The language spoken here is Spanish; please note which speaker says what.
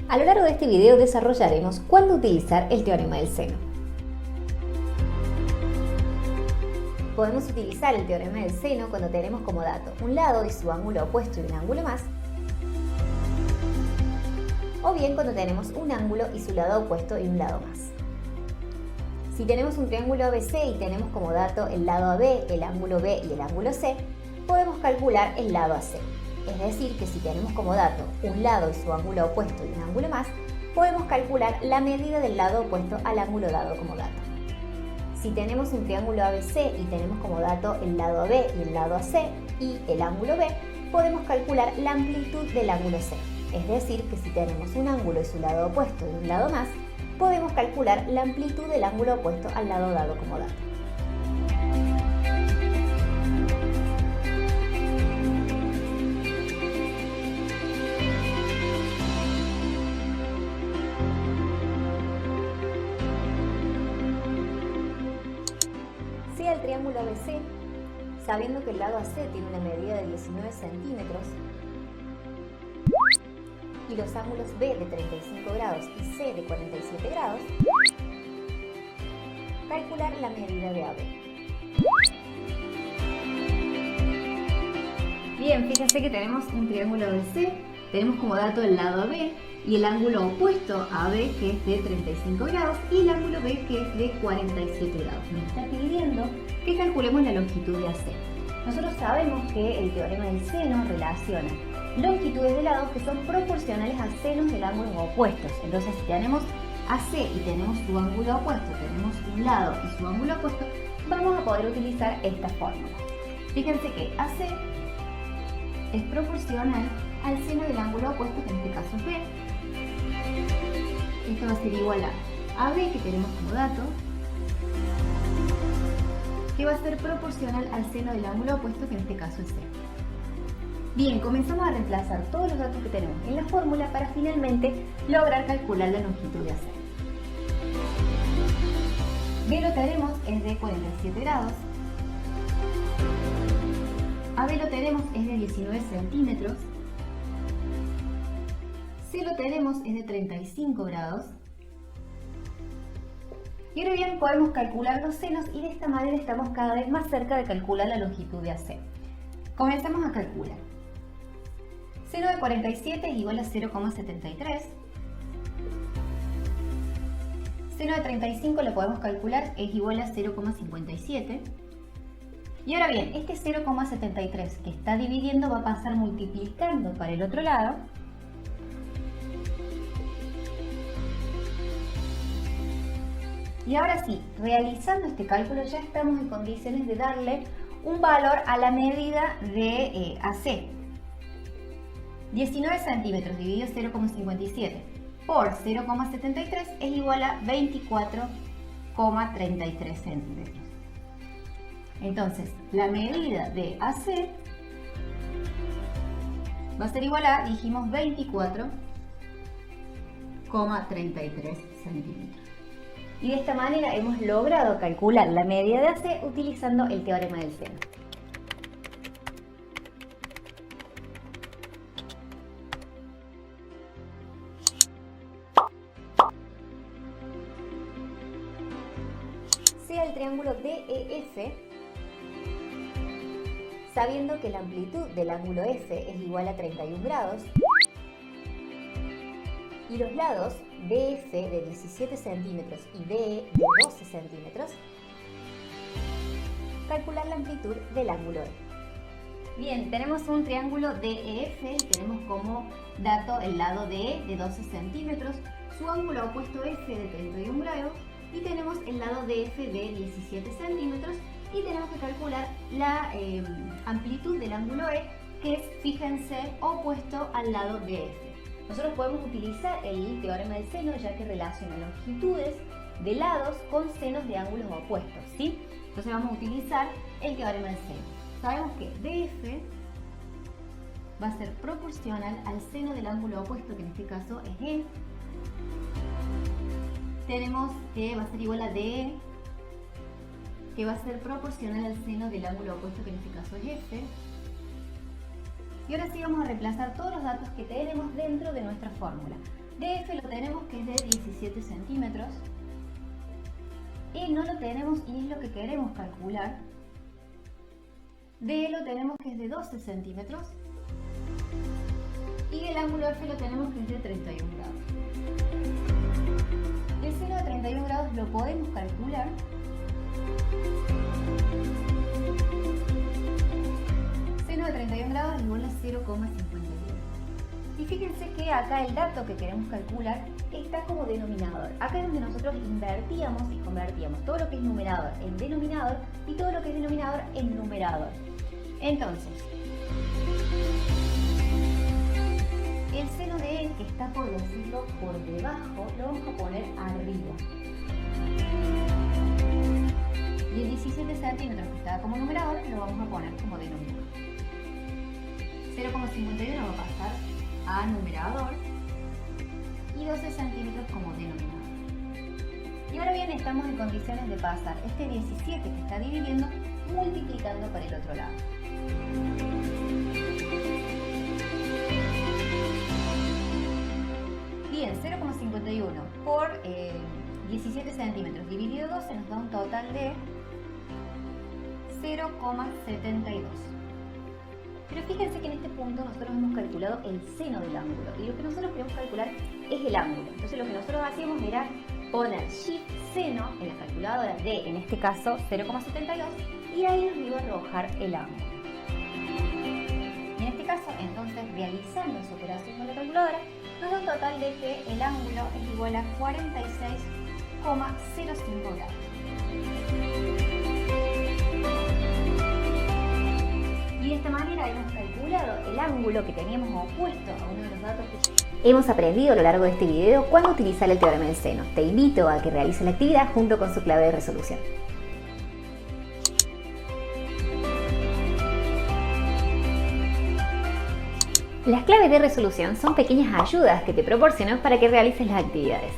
Speaker 1: A lo largo de este video desarrollaremos cuándo utilizar el teorema del seno. Podemos utilizar el teorema del seno cuando tenemos como dato un lado y su ángulo opuesto y un ángulo más, o bien cuando tenemos un ángulo y su lado opuesto y un lado más. Si tenemos un triángulo ABC y tenemos como dato el lado AB, el ángulo B y el ángulo C, podemos calcular el lado AC. Es decir, que si tenemos como dato un lado y su ángulo opuesto y un ángulo más, podemos calcular la medida del lado opuesto al ángulo dado como dato. Si tenemos un triángulo ABC y tenemos como dato el lado AB y el lado AC y el ángulo B, podemos calcular la amplitud del ángulo C. Es decir, que si tenemos un ángulo y su lado opuesto y un lado más, podemos calcular la amplitud del ángulo opuesto al lado dado como dato. Sea el triángulo ABC, sabiendo que el lado AC tiene una medida de 19 centímetros y los ángulos B de 35 grados y C de 47 grados, calcular la medida de AB. Bien, fíjense que tenemos un triángulo ABC, tenemos como dato el lado AB y el ángulo opuesto a AB, que es de 35 grados, y el ángulo B, que es de 47 grados. Nos está pidiendo que calculemos la longitud de AC. Nosotros sabemos que el teorema del seno relaciona longitudes de lados que son proporcionales a senos del ángulo opuestos. Entonces, si tenemos AC y tenemos su ángulo opuesto, tenemos un lado y su ángulo opuesto, vamos a poder utilizar esta fórmula. Fíjense que AC es proporcional al seno del ángulo opuesto, que en este caso es B. Esto va a ser igual a AB, que tenemos como dato, que va a ser proporcional al seno del ángulo opuesto, que en este caso es C. Bien, comenzamos a reemplazar todos los datos que tenemos en la fórmula para finalmente lograr calcular la longitud de AC. B lo tenemos es de 47 grados. AB lo tenemos es de 19 centímetros. C lo tenemos es de 35 grados. Y ahora bien, podemos calcular los senos y de esta manera estamos cada vez más cerca de calcular la longitud de AC. Comencemos a calcular. Seno de 47 es igual a 0,73. Seno de 35 lo podemos calcular, es igual a 0,57. Y ahora bien, este 0,73 que está dividiendo va a pasar multiplicando para el otro lado. Y ahora sí, realizando este cálculo ya estamos en condiciones de darle un valor a la medida de AC. 19 centímetros dividido 0,57 por 0,73 es igual a 24,33 centímetros. Entonces, la medida de AC va a ser igual a, dijimos, 24,33 centímetros. Y de esta manera hemos logrado calcular la medida de AC utilizando el teorema del seno. Sea el triángulo DEF, sabiendo que la amplitud del ángulo F es igual a 31 grados y los lados BF de 17 centímetros y DE de 12 centímetros, calcular la amplitud del ángulo E. Bien, tenemos un triángulo DEF y tenemos como dato el lado DE de 12 centímetros, su ángulo opuesto F de 31 grados y tenemos el lado DF de 17 centímetros y tenemos que calcular la amplitud del ángulo E, que es, fíjense, opuesto al lado DF. Nosotros podemos utilizar el teorema del seno ya que relaciona longitudes de lados con senos de ángulos opuestos, ¿sí? Entonces vamos a utilizar el teorema del seno. Sabemos que DF va a ser proporcional al seno del ángulo opuesto, que en este caso es E. Tenemos que va a ser igual a DE, que va a ser proporcional al seno del ángulo opuesto, que en este caso es F. Y ahora sí vamos a reemplazar todos los datos que tenemos dentro de nuestra fórmula. DF lo tenemos que es de 17 centímetros. E no lo tenemos y es lo que queremos calcular. DE lo tenemos que es de 12 centímetros. Y el ángulo F lo tenemos que es de 31 grados. El seno de 31 grados lo podemos calcular. Seno de 31 grados es igual a 0,51. Y fíjense que acá el dato que queremos calcular está como denominador. Acá es donde nosotros invertíamos y convertíamos todo lo que es numerador en denominador y todo lo que es denominador en numerador. Entonces, el seno de E, que está por decirlo por debajo, lo vamos a poner arriba. Y el 17 centímetros que estaba como numerador lo vamos a poner como denominador. 0,51 va a pasar a numerador y 12 centímetros como denominador. Y ahora bien, estamos en condiciones de pasar este 17 que está dividiendo multiplicando para el otro lado. Bien, 0,51 por 17 centímetros dividido 12 nos da un total de 0,72. Pero fíjense que en este punto nosotros hemos calculado el seno del ángulo y lo que nosotros queremos calcular es el ángulo. Entonces lo que nosotros hacíamos era poner shift seno en la calculadora de, en este caso, 0,72 y ahí nos iba a arrojar el ángulo. Y en este caso, entonces, realizando esa operación con la calculadora, nos da un total de que el ángulo es igual a 46,05 grados. Y de esta manera hemos calculado el ángulo que teníamos opuesto a uno de los datos que hemos aprendido a lo largo de este video cuándo utilizar el teorema del seno. Te invito a que realices la actividad junto con su clave de resolución. Las claves de resolución son pequeñas ayudas que te proporcionan para que realices las actividades.